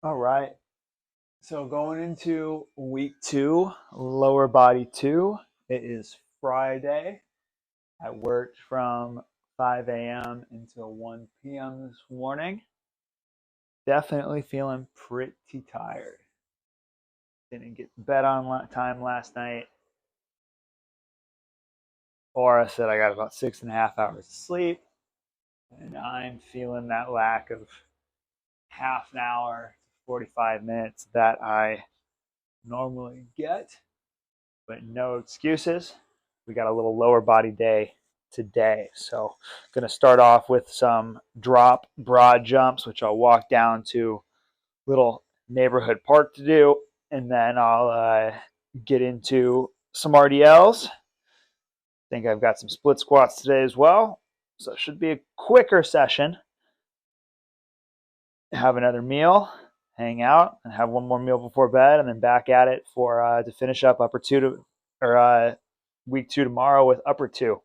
All right. So going into week two, lower body two, it is Friday. I worked from 5 a.m. until 1 p.m. this morning. Definitely feeling pretty tired. Didn't get to bed on time last night. Aura said I got about 6.5 hours of sleep, and I'm feeling that lack of half an hour, 45 minutes that I normally get. But no excuses. We got a little lower body day today. So going to start off with some drop broad jumps, which I'll walk down to little neighborhood park to do. And then I'll get into some RDLs. I think I've got some split squats today as well. So it should be a quicker session. Have another meal, hang out, and have one more meal before bed, and then back at it for to finish up upper two to, or week two tomorrow with upper two.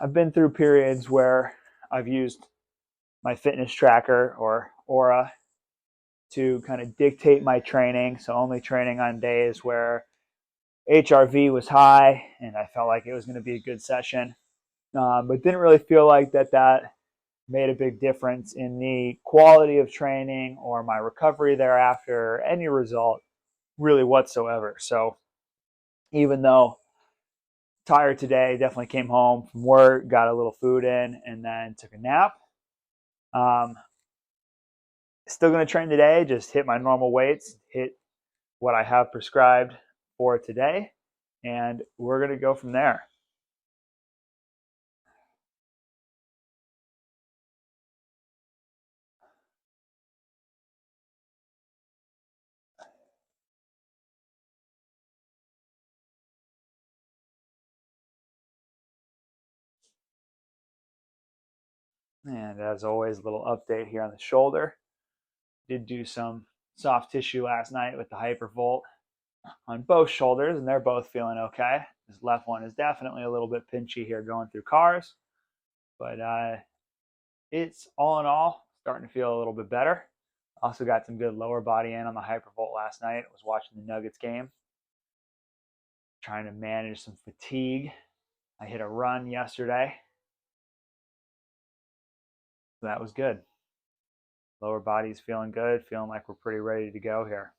I've been through periods where I've used my fitness tracker or Aura to kind of dictate my training. So only training on days where HRV was high and I felt like it was going to be a good session, but didn't really feel like that made a big difference in the quality of training or my recovery thereafter, or any result really whatsoever. So even though tired today, definitely came home from work, got a little food in, and then took a nap. Um, Still going to train today, just hit my normal weights, hit what I have prescribed for today, and we're going to go from there. And as always, a little update here on the shoulder. Did do some soft tissue last night with the Hypervolt on both shoulders, and they're both feeling okay. This left one is definitely a little bit pinchy here going through cars, but it's all in all starting to feel a little bit better. Also got some good lower body in on the Hypervolt last night. I was watching the Nuggets game, trying to manage some fatigue. I hit a run yesterday, so that was good. Lower body's feeling good, feeling like we're pretty ready to go here.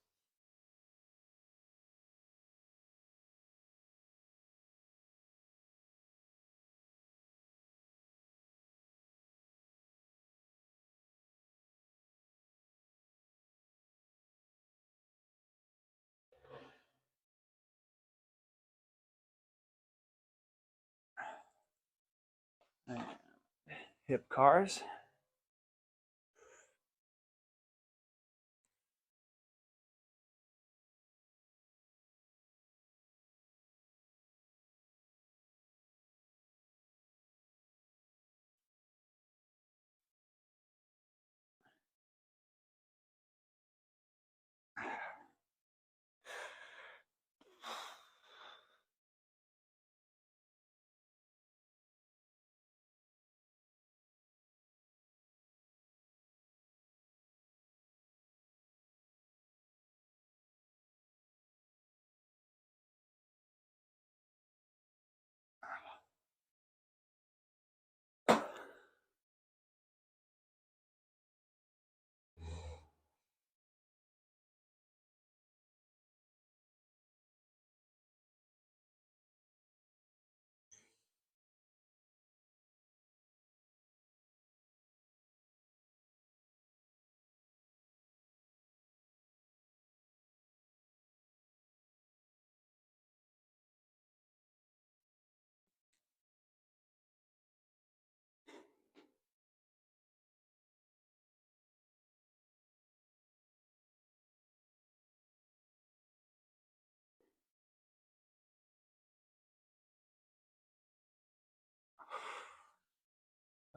Hip cars.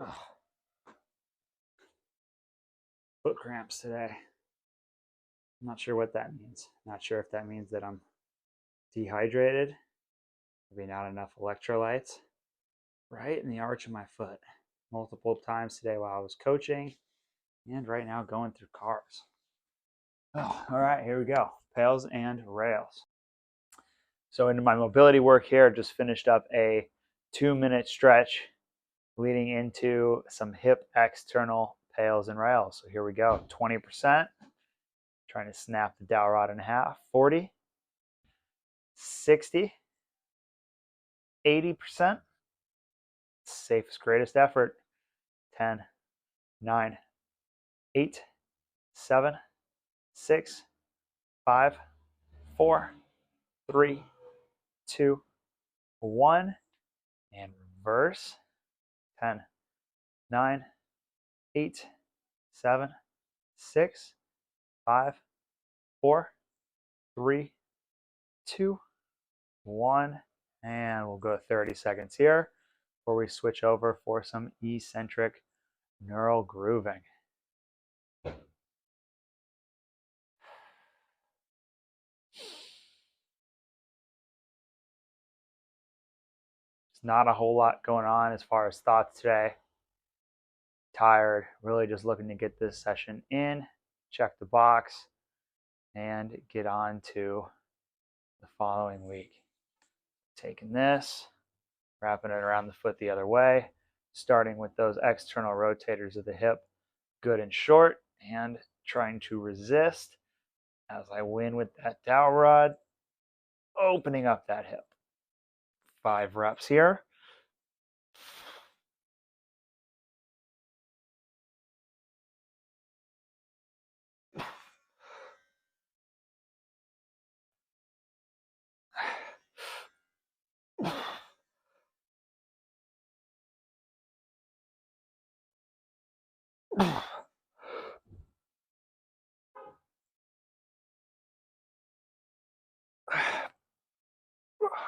Ugh. Foot cramps today. I'm not sure what that means. Not sure if that means that I'm dehydrated, maybe not enough electrolytes, right in the arch of my foot multiple times today while I was coaching and right now going through cars. Oh, all right, here we go. Pails and rails. So into my mobility work here, just finished up a 2-minute stretch leading into some hip external pails and rails. So here we go, 20%. Trying to snap the dowel rod in half. 40, 60, 80%. Safest, greatest effort. 10, 9, 8, 7, 6, 5, 4, 3, 2, 1. And reverse. 10, 9, 8, 7, 6, 5, 4, 3, 2, 1. And we'll go 30 seconds here before we switch over for some eccentric neural grooving. There's not a whole lot going on as far as thoughts today. Tired, really just looking to get this session in, check the box, and get on to the following week. Taking this, wrapping it around the foot the other way, starting with those external rotators of the hip, good and short, and trying to resist as I win with that dowel rod, opening up that hip. 5 reps here.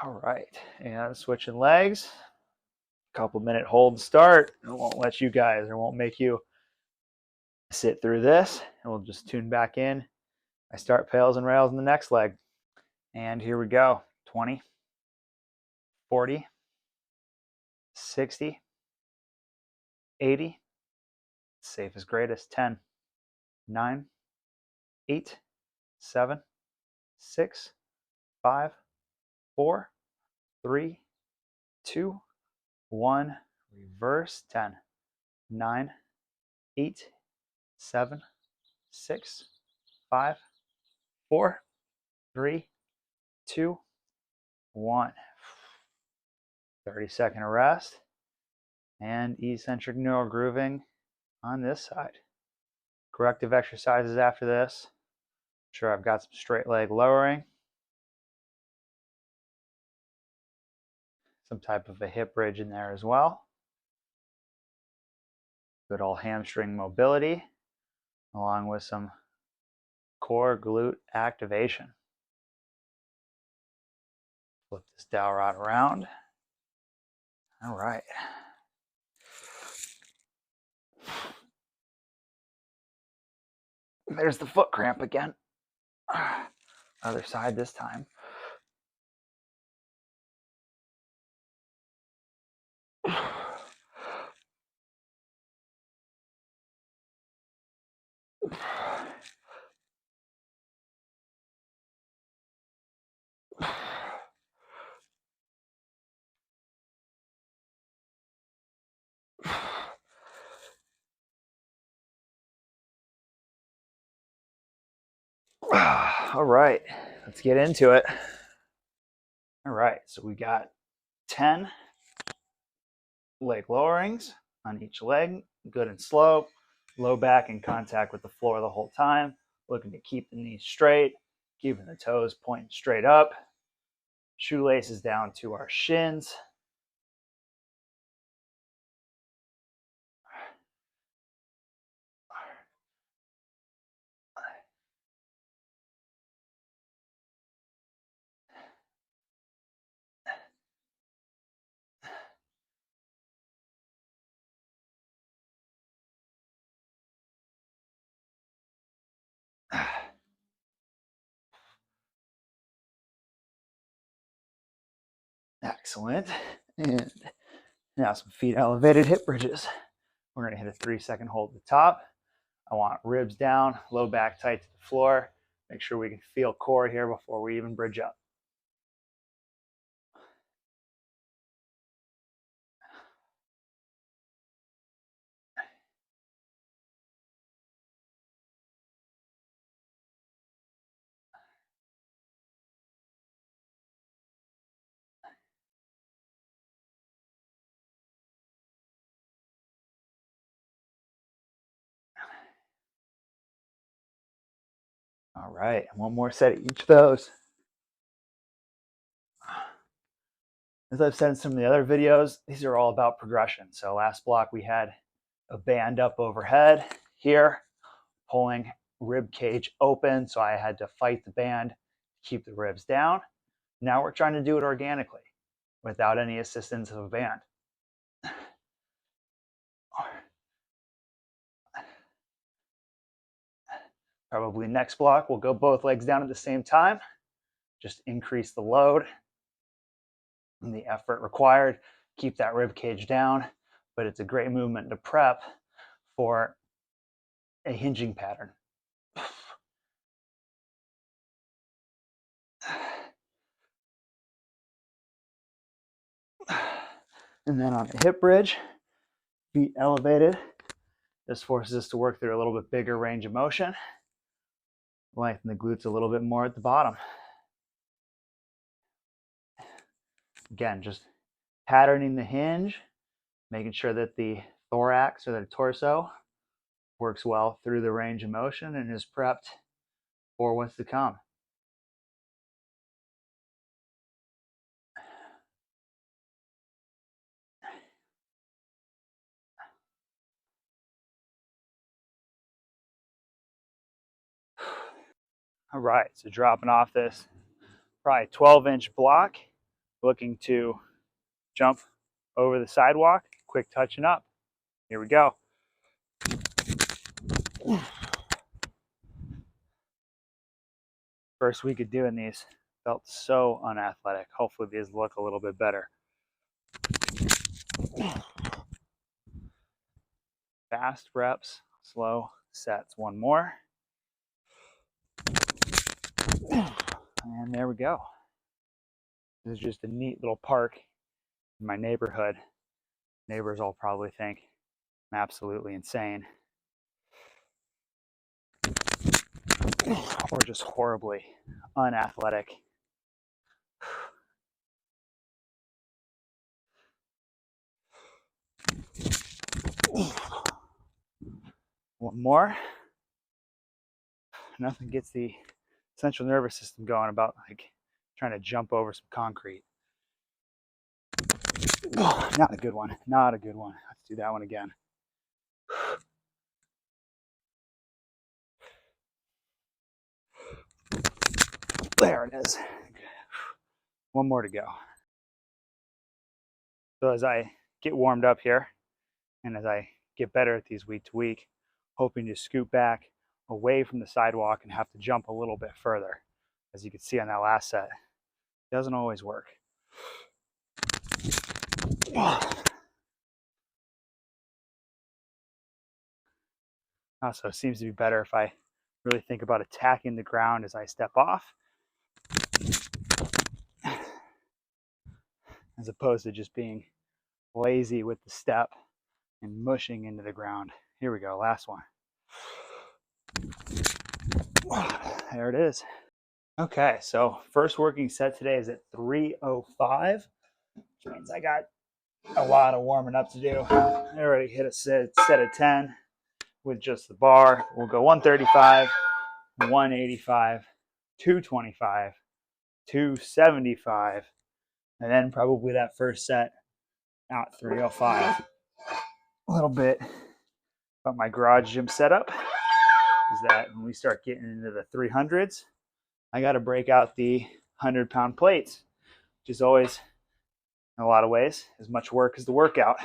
All right, and switching legs. Couple-minute hold start. It won't let you guys, or won't make you sit through this, and we'll just tune back in. I start pails and rails in the next leg. And here we go. 20, 40, 60, 80. Safe as greatest. 10, 9, 8, 7, 6, 5, 4, 3, 2, 1. Reverse. 10, 9, 8, 7, 6, 5, 4, 3, 2, 1. 30-second rest. And eccentric neural grooving on this side. Corrective exercises after this. Sure, I've got some straight leg lowering. Some type of a hip bridge in there as well. Good old hamstring mobility, along with some core glute activation. Flip this dowel rod around. All right. There's the foot cramp again. Other side this time. All right, let's get into it. All right, so we got 10 leg lowerings on each leg, good and slow. Low back in contact with the floor the whole time. Looking to keep the knees straight, keeping the toes pointing straight up. Shoelaces down to our shins. Excellent. And now some feet elevated hip bridges. We're going to hit a 3-second hold at the top. I want ribs down, low back tight to the floor. Make sure we can feel core here before we even bridge up. All right, one more set of each of those. As I've said in some of the other videos, these are all about progression. So last block we had a band up overhead here, pulling rib cage open. So I had to fight the band to keep the ribs down. Now we're trying to do it organically without any assistance of a band. Probably next block, we'll go both legs down at the same time. Just increase the load and the effort required. Keep that rib cage down, but it's a great movement to prep for a hinging pattern. And then on a hip bridge, feet elevated. This forces us to work through a little bit bigger range of motion. Lengthen the glutes a little bit more at the bottom. Again, just patterning the hinge, making sure that the thorax or the torso works well through the range of motion and is prepped for what's to come. All right, so dropping off this probably 12-inch block, looking to jump over the sidewalk, quick touching up. Here we go. First week of doing these, felt so unathletic. Hopefully these look a little bit better. Fast reps, slow sets. One more. And there we go. This is just a neat little park in my neighborhood. Neighbors all probably think I'm absolutely insane. Or just horribly unathletic. One more. Nothing gets the central nervous system going about like trying to jump over some concrete. Not a good one. Not a good one. Let's do that one again. There it is. One more to go. So as I get warmed up here and as I get better at these week to week, hoping to scoot back away from the sidewalk and have to jump a little bit further. As you can see on that last set, it doesn't always work. Also, it seems to be better if I really think about attacking the ground as I step off, as opposed to just being lazy with the step and mushing into the ground. Here we go, last one. There it is. Okay, so first working set today is at 305, which means I got a lot of warming up to do. I already hit a set of 10 with just the bar. We'll go 135, 185, 225, 275, and then probably that first set at 305. A little bit about my garage gym setup is that when we start getting into the 300s, I got to break out the 100-pound plates, which is always, in a lot of ways, as much work as the workout.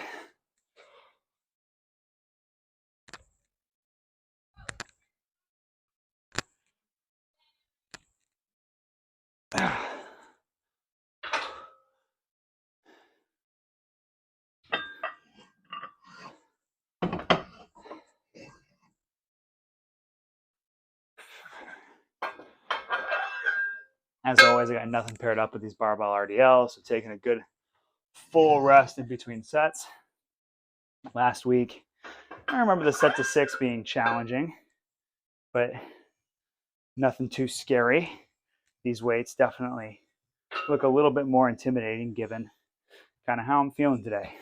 As always, I got nothing paired up with these barbell RDLs, so taking a good full rest in between sets. Last week, I remember the set to 6 being challenging, but nothing too scary. These weights definitely look a little bit more intimidating given kind of how I'm feeling today.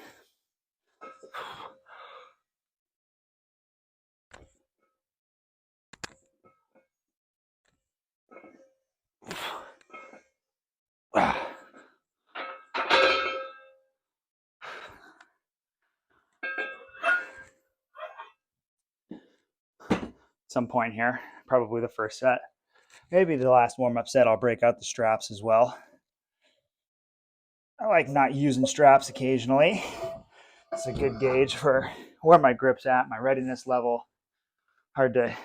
Some point here, probably the first set. Maybe the last warm-up set, I'll break out the straps as well. I like not using straps occasionally. It's a good gauge for where my grip's at, my readiness level. Hard to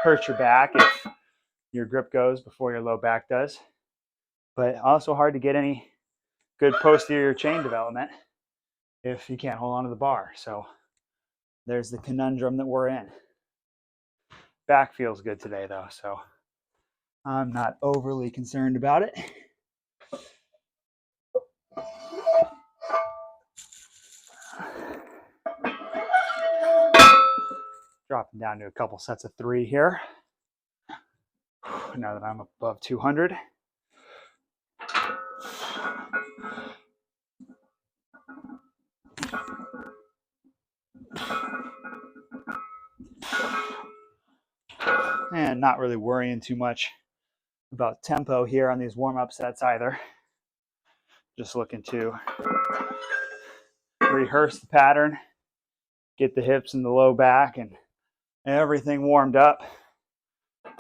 hurt your back if your grip goes before your low back does. But also hard to get any good posterior chain development if you can't hold on to the bar. So there's the conundrum that we're in. Back feels good today though, so I'm not overly concerned about it. Dropping down to a couple sets of 3 here. Now that I'm above 200. And not really worrying too much about tempo here on these warm-up sets either. Just looking to rehearse the pattern, get the hips and the low back and everything warmed up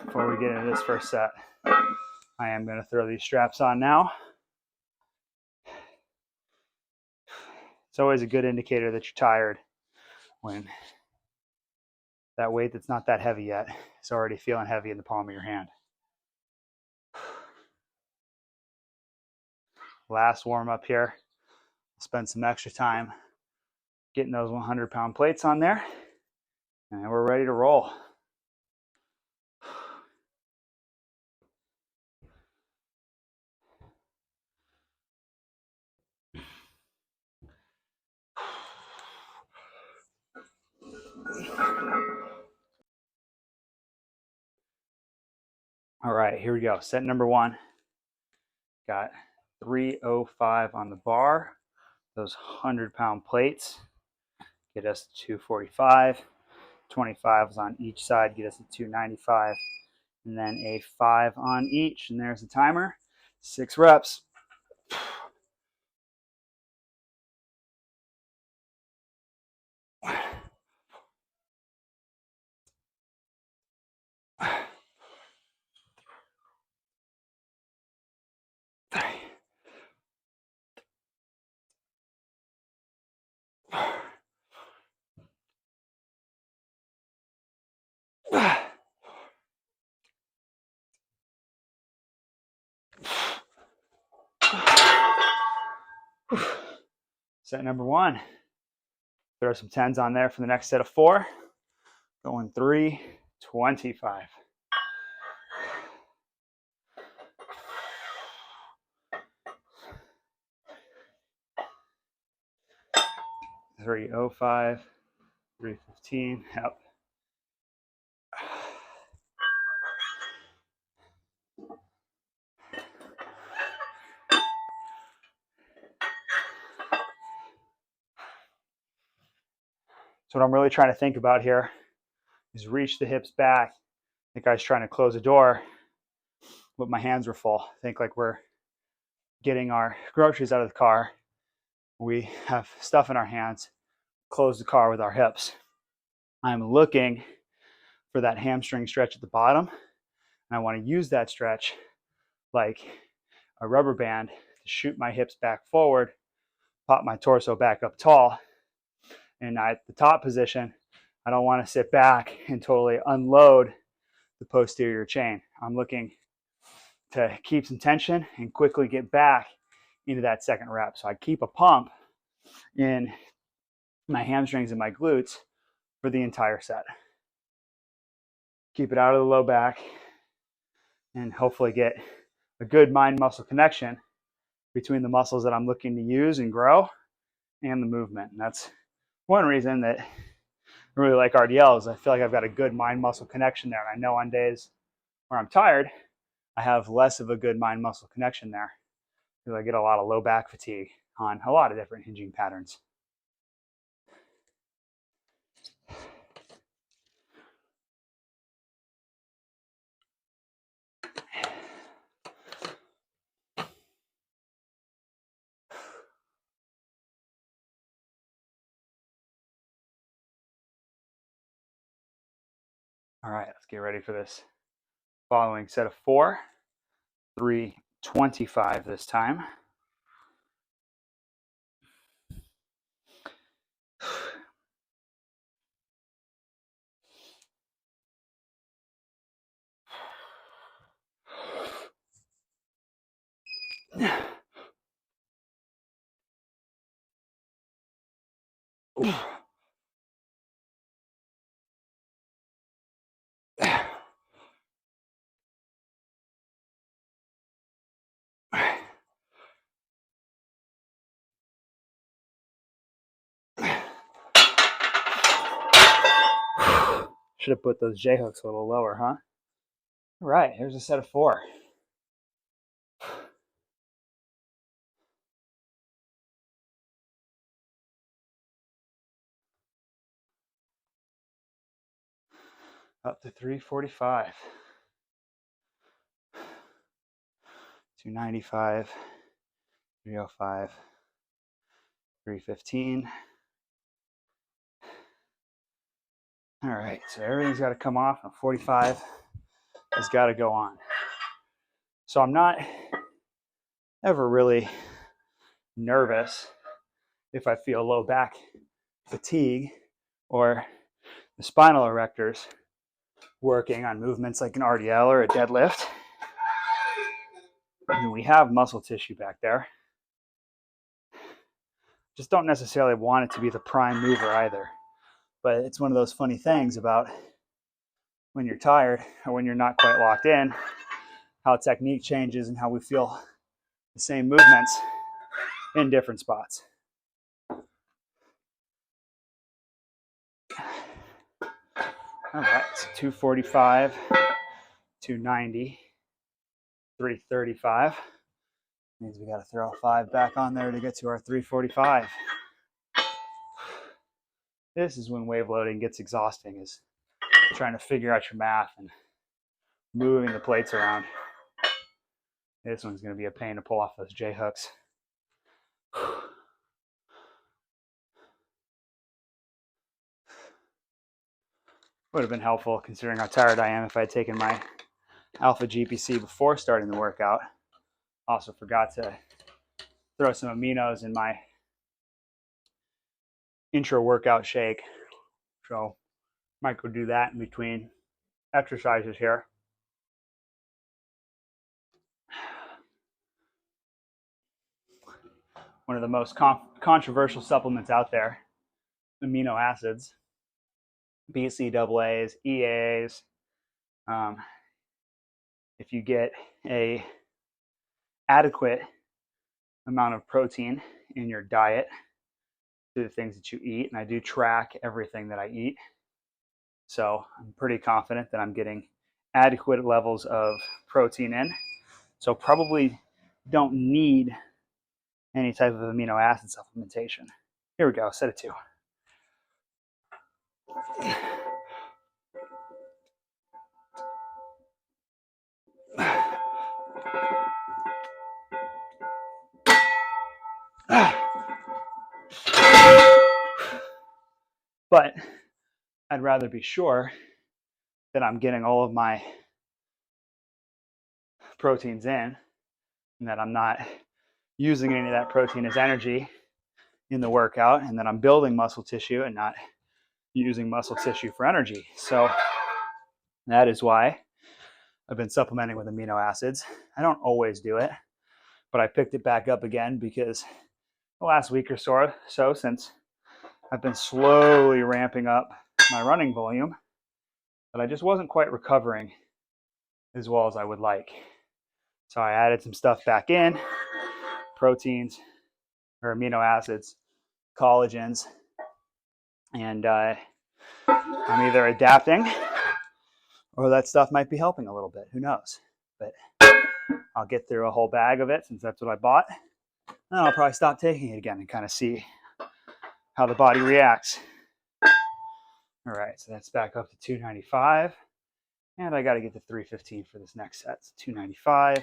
before we get into this first set. I am going to throw these straps on now. It's always a good indicator that you're tired when that weight that's not that heavy yet is already feeling heavy in the palm of your hand. Last warm up here. Spend some extra time getting those 100-pound plates on there, and we're ready to roll. All right, here we go. Set number 1. Got 305 on the bar. Those 100-pound plates get us to 245. 25s on each side get us to 295. And then a 5 on each. And there's the timer. 6 reps. Set number 1. Throw some 10s on there for the next set of 4. Going 325. $305, $315. Yep. So what I'm really trying to think about here is reach the hips back. I think I was trying to close a door, but my hands were full. Think like we're getting our groceries out of the car. We have stuff in our hands. Close the car with our hips. I'm looking for that hamstring stretch at the bottom, and I want to use that stretch like a rubber band to shoot my hips back forward, pop my torso back up tall. And at the top position, I don't want to sit back and totally unload the posterior chain. I'm looking to keep some tension and quickly get back into that second rep. So I keep a pump in my hamstrings and my glutes for the entire set. Keep it out of the low back and hopefully get a good mind-muscle connection between the muscles that I'm looking to use and grow and the movement. And that's one reason that I really like RDL is I feel like I've got a good mind-muscle connection there. And I know on days where I'm tired, I have less of a good mind-muscle connection there because I get a lot of low back fatigue on a lot of different hinging patterns. All right, let's get ready for this following set of 4, 325 this time. Should have put those J hooks a little lower, huh? All right, here's a set of 4. Up to 345. 295, 305, 315. All right, so everything's got to come off. 45 has got to go on. So I'm not ever really nervous if I feel low back fatigue or the spinal erectors working on movements like an RDL or a deadlift. And we have muscle tissue back there. Just don't necessarily want it to be the prime mover either. But it's one of those funny things about when you're tired or when you're not quite locked in, how technique changes and how we feel the same movements in different spots. All right, so 245, 290, 335. Means we got to throw a 5 back on there to get to our 345. This is when wave loading gets exhausting, is trying to figure out your math and moving the plates around. This one's going to be a pain to pull off those J hooks. Would have been helpful considering how tired I am if I had taken my alpha GPC before starting the workout. Also forgot to throw some aminos in my intro workout shake. So might go do that in between exercises here. One of the most controversial supplements out there, amino acids, BCAAs, EAAs. If you get a adequate amount of protein in your diet through the things that you eat, and I do track everything that I eat, so I'm pretty confident that I'm getting adequate levels of protein in. So probably don't need any type of amino acid supplementation. Here we go, set of 2. But I'd rather be sure that I'm getting all of my proteins in and that I'm not using any of that protein as energy in the workout, and that I'm building muscle tissue and not using muscle tissue for energy. So that is why I've been supplementing with amino acids. I don't always do it, but I picked it back up again because the last week or so since I've been slowly ramping up my running volume, but I just wasn't quite recovering as well as I would like. So I added some stuff back in, proteins or amino acids, collagens, and I'm either adapting or that stuff might be helping a little bit. Who knows? But I'll get through a whole bag of it since that's what I bought. And I'll probably stop taking it again and kind of see how the body reacts. All right, so that's back up to 295. And I got to get to 315 for this next set. So 295,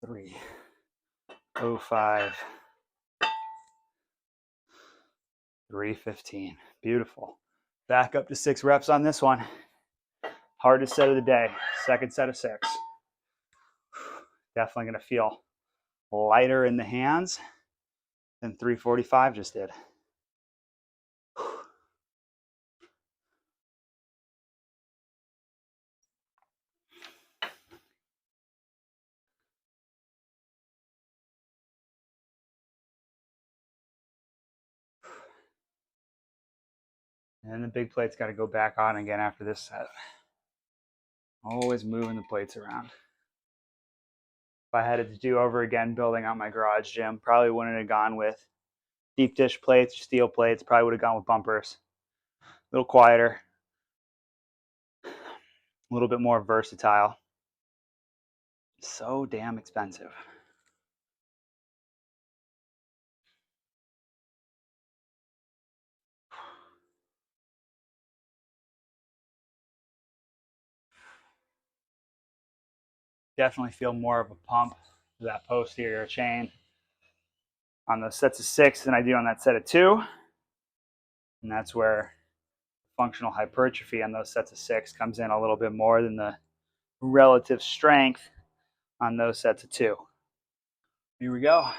305, 315. Beautiful. Back up to 6 reps on this one. Hardest set of the day. Second set of 6. Definitely going to feel lighter in the hands than 345 just did. And then the big plate's got to go back on again after this set. Always moving the plates around. If I had it to do over again building out my garage gym, probably wouldn't have gone with deep dish plates, steel plates. Probably would have gone with bumpers. A little quieter, a little bit more versatile. So damn expensive. Definitely feel more of a pump to that posterior chain on those sets of 6 than I do on that set of 2. And that's where functional hypertrophy on those sets of 6 comes in a little bit more than the relative strength on those sets of 2. Here we go.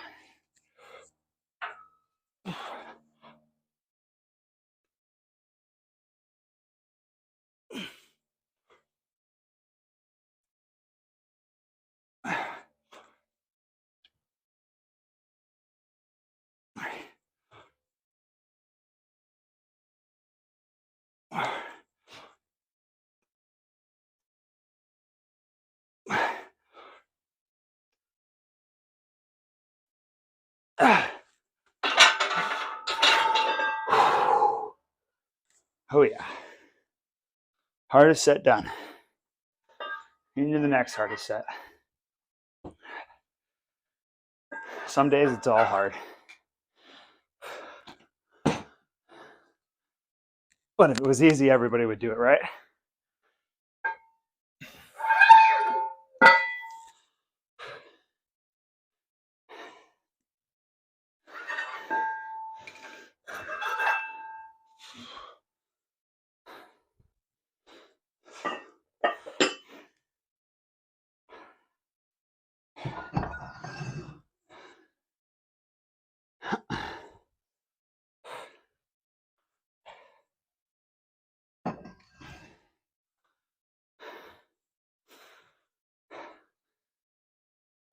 Oh yeah. Hardest set done. Into the next hardest set. Some days it's all hard. But if it was easy, everybody would do it, right?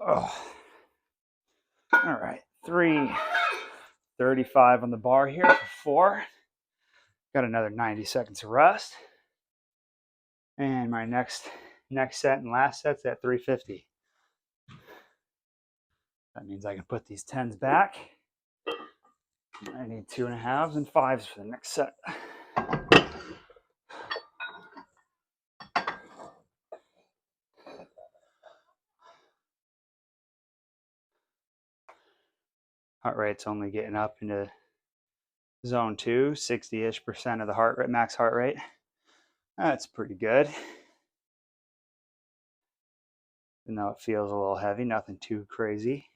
Oh. All right, 3:35 on the bar here for 4. Got another 90 seconds of rest. And my next set and last set's at 350. That means I can put these 10s back. I need 2.5s and 5s for the next set. Heart rate's only getting up into zone 2, 60-ish% of the heart rate, max heart rate. That's pretty good. Even though it feels a little heavy, nothing too crazy.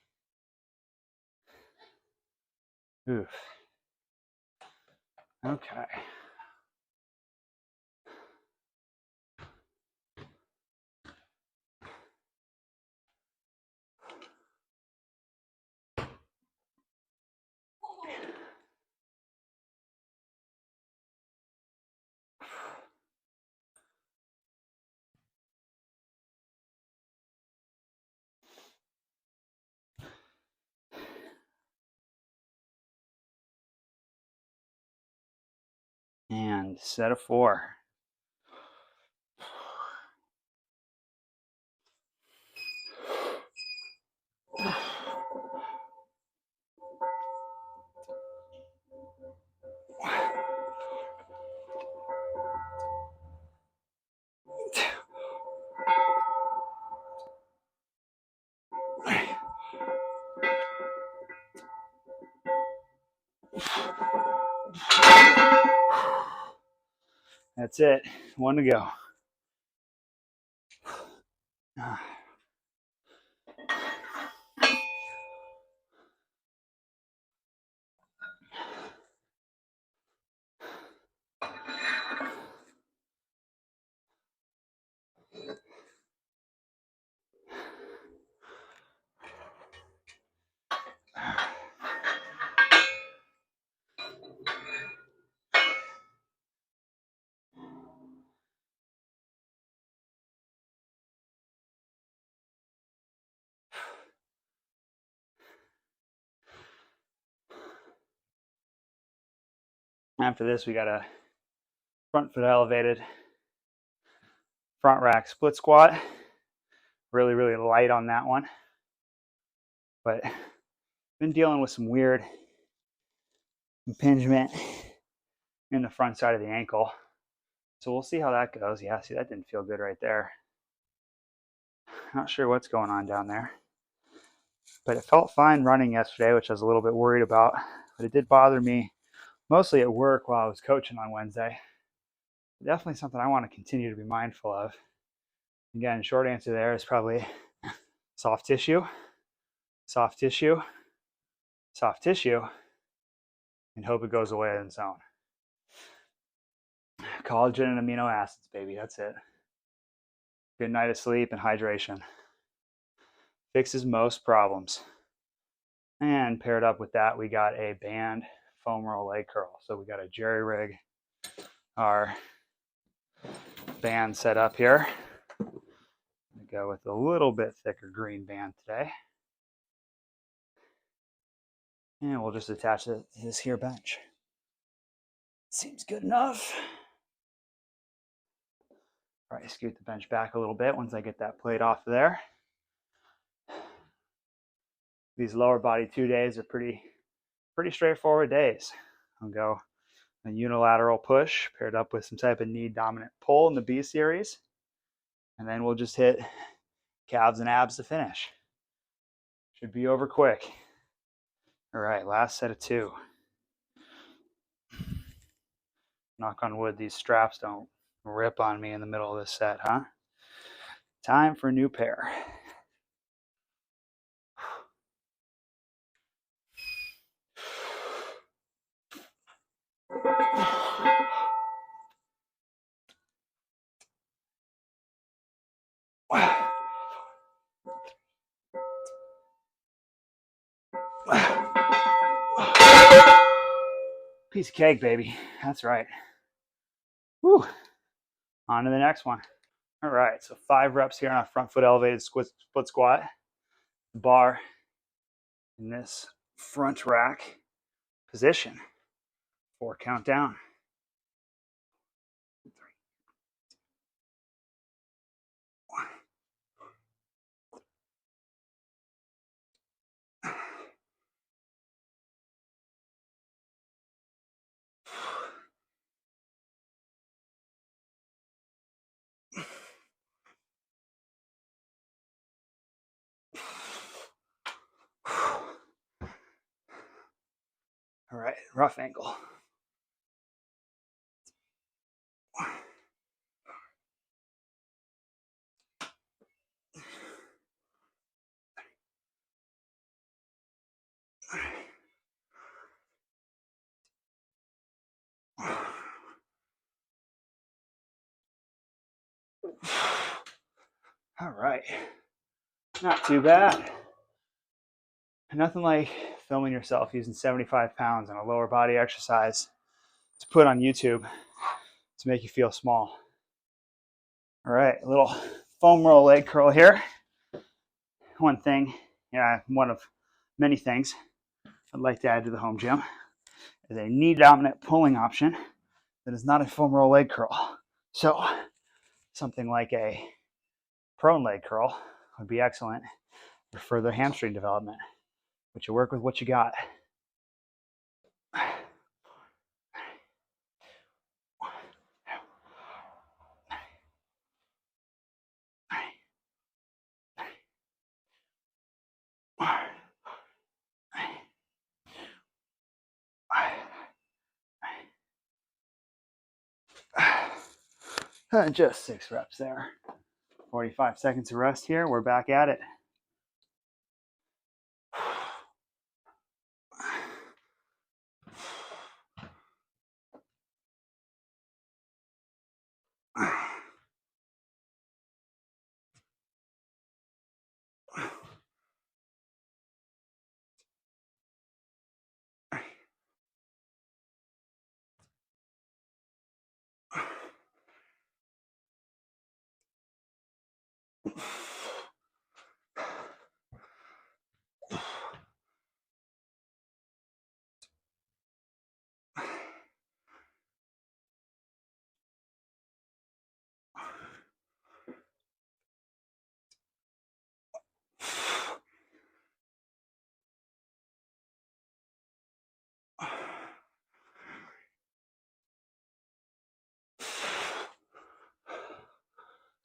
Oof. Okay. And set of 4. That's it. One to go. After this, we got a front foot elevated front rack split squat. Really, really light on that one. But been dealing with some weird impingement in the front side of the ankle. So we'll see how that goes. Yeah, see, that didn't feel good right there. Not sure what's going on down there. But it felt fine running yesterday, which I was a little bit worried about. But it did bother me mostly at work while I was coaching on Wednesday. Definitely something I want to continue to be mindful of. Again, short answer there is probably soft tissue, soft tissue, soft tissue, and hope it goes away on its own. Collagen and amino acids, baby, that's it. Good night of sleep and hydration. Fixes most problems. And paired up with that, we got a band foam roll leg curl. So we got a jerry rig our band set up here. We go with a little bit thicker green band today. And we'll just attach it to this here bench. Seems good enough. All right, scoot the bench back a little bit once I get that plate off of there. These lower body 2 days are pretty straightforward days. I'll go a unilateral push paired up with some type of knee dominant pull in the B series. And then we'll just hit calves and abs to finish. Should be over quick. All right, last set of 2. Knock on wood, these straps don't rip on me in the middle of this set, huh? Time for a new pair. Piece of cake, baby. That's right. Whew. On to the next one. All right, so 5 reps here on a front foot elevated split squat. Bar in this front rack position. 4 count down. 3, 1. All right, rough ankle. All right, not too bad. Nothing like filming yourself using 75 pounds on a lower body exercise to put on YouTube to make you feel small. All right, a little foam roll leg curl here. One thing, one of many things I'd like to add to the home gym is a knee dominant pulling option that is not a foam roll leg curl. So something like a prone leg curl would be excellent for further hamstring development, but you work with what you got. Just 6 reps there. 45 seconds of rest here. We're back at it.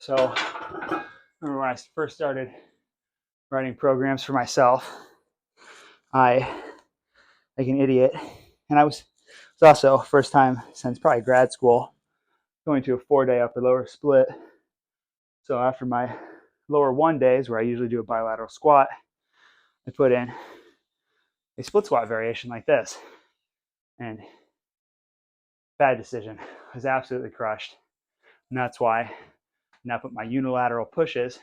So, remember when I first started writing programs for myself, I, like an idiot, and it was also first time since probably grad school, going to a 4-day upper lower split. So after my lower 1 days, where I usually do a bilateral squat, I put in a split squat variation like this. And bad decision. I was absolutely crushed. And that's why I now put my unilateral pushes,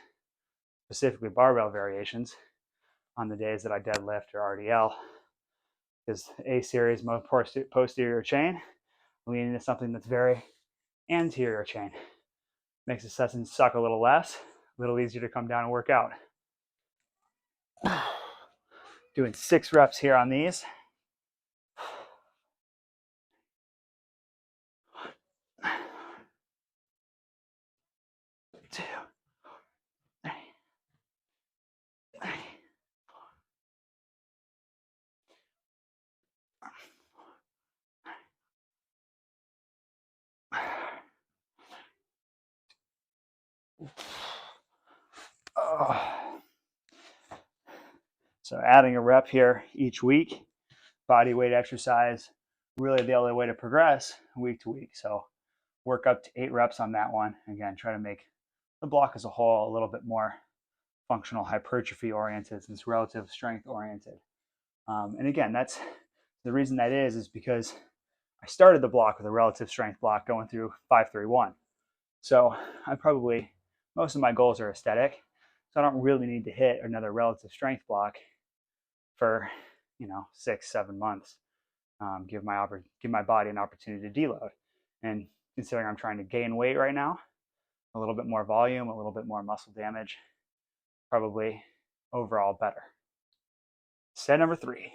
specifically barbell variations, on the days that I deadlift or RDL. Because A series, most posterior chain, lean into something that's very anterior chain. Makes the session suck a little less, a little easier to come down and work out. Doing 6 reps here on these. Two, three. So adding a rep here each week, body weight exercise, really the only way to progress week to week. So work up to 8 reps on that one. Again, try to make the block as a whole a little bit more functional hypertrophy oriented since relative strength oriented. And again, that's the reason that is because I started the block with a relative strength block going through 5-3-1. So most of my goals are aesthetic. So I don't really need to hit another relative strength block for 6-7 months. Give my body an opportunity to deload. And considering I'm trying to gain weight right now, a little bit more volume, a little bit more muscle damage, probably overall better. Set number 3.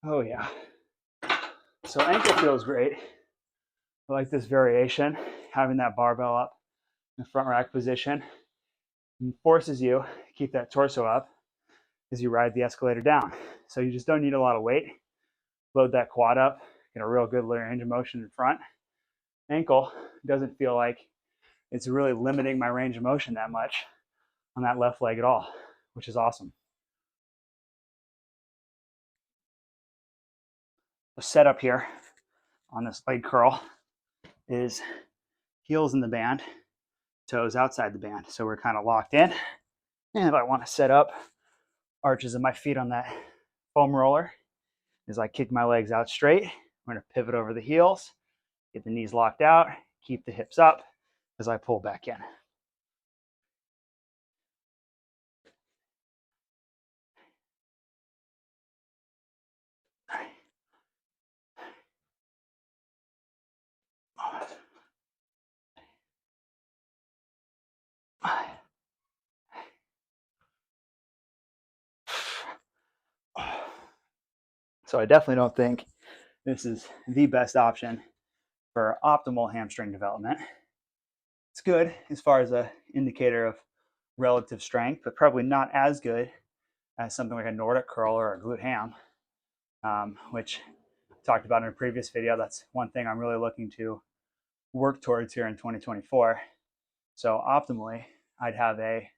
Oh yeah. So ankle feels great. I like this variation, having that barbell up in front rack position. It forces you to keep that torso up as you ride the escalator down. So you just don't need a lot of weight. Load that quad up, get a real good range of motion in front. Ankle doesn't feel like it's really limiting my range of motion that much on that left leg at all, which is awesome. The setup here on this leg curl is heels in the band, toes outside the band. So we're kind of locked in. And if I want to set up arches of my feet on that foam roller, as I kick my legs out straight, I'm going to pivot over the heels, get the knees locked out, keep the hips up as I pull back in. So I definitely don't think this is the best option for optimal hamstring development. It's good as far as an indicator of relative strength, but probably not as good as something like a Nordic curl or a glute ham, which I talked about in a previous video. That's one thing I'm really looking to work towards here in 2024. So optimally, I'd have a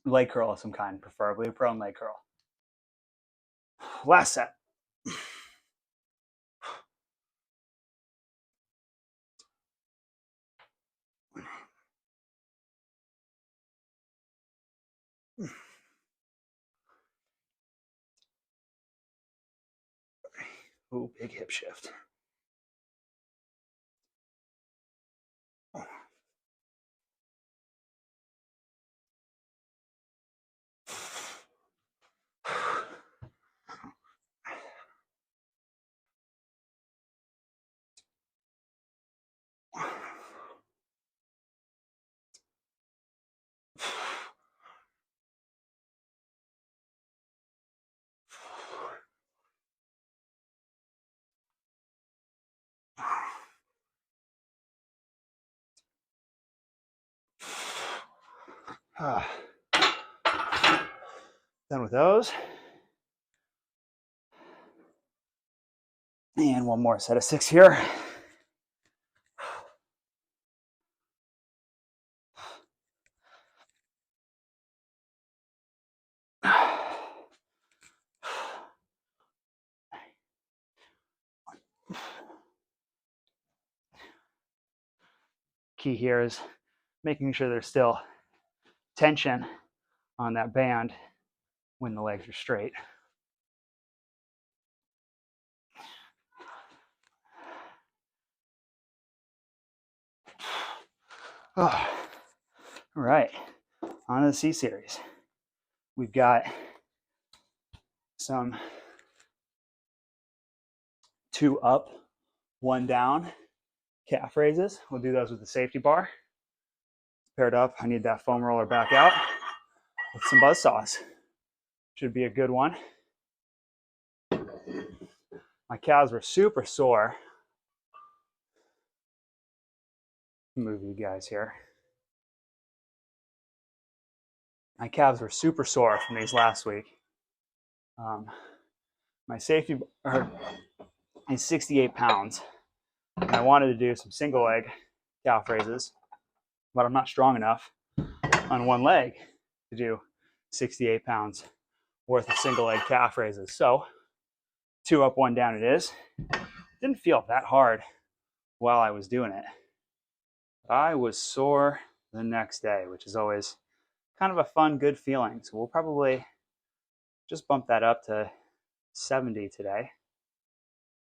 leg curl of some kind, preferably a prone leg curl. Last set. Ooh, big hip shift. Done with those. And one more set of 6 here. Key here is making sure there's still tension on that band when the legs are straight. Oh, all right, on to the C series. We've got some 2 up, 1 down calf raises. We'll do those with the safety bar. Paired up, I need that foam roller back out with some buzz saws. Should be a good one. My calves were super sore. Move you guys here. My calves were super sore from these last week. My safety bar is 68 pounds. And I wanted to do some single leg calf raises, but I'm not strong enough on one leg to do 68 pounds worth of single leg calf raises. So 2 up, 1 down it is. Didn't feel that hard while I was doing it. I was sore the next day, which is always kind of a fun, good feeling. So we'll probably just bump that up to 70 today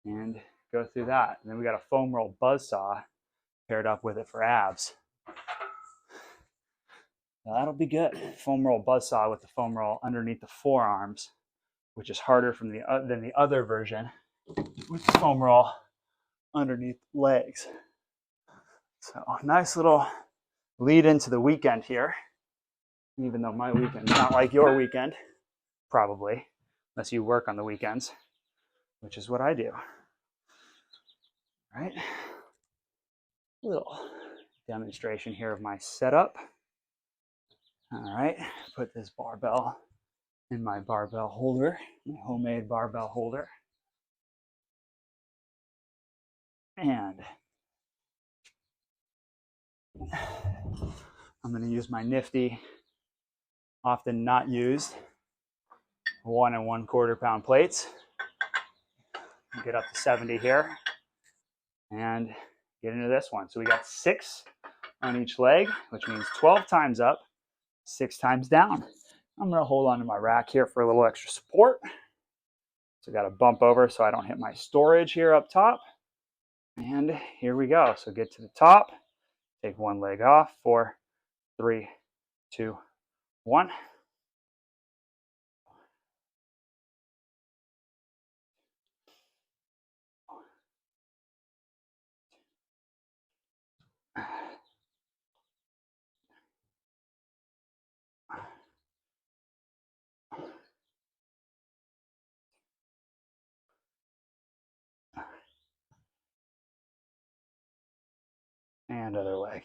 and go through that. And then we got a foam roll buzz saw paired up with it for abs. Now that'll be good. Foam roll buzz saw with the foam roll underneath the forearms, which is harder than the other version with the foam roll underneath legs. So nice little lead into the weekend here, even though my weekend's not like your weekend, probably, unless you work on the weekends, which is what I do. All right, little demonstration here of my setup. All right, put this barbell in my barbell holder, my homemade barbell holder. And I'm going to use my nifty, often not used, 1 1/4 pound plates. Get up to 70 here and get into this one. So we got 6 on each leg, which means 12 times up, 6 times down. I'm going to hold on to my rack here for a little extra support. So I got to bump over so I don't hit my storage here up top. And here we go. So get to the top, take 1 leg off, 4, 3, 2, 1. And other leg.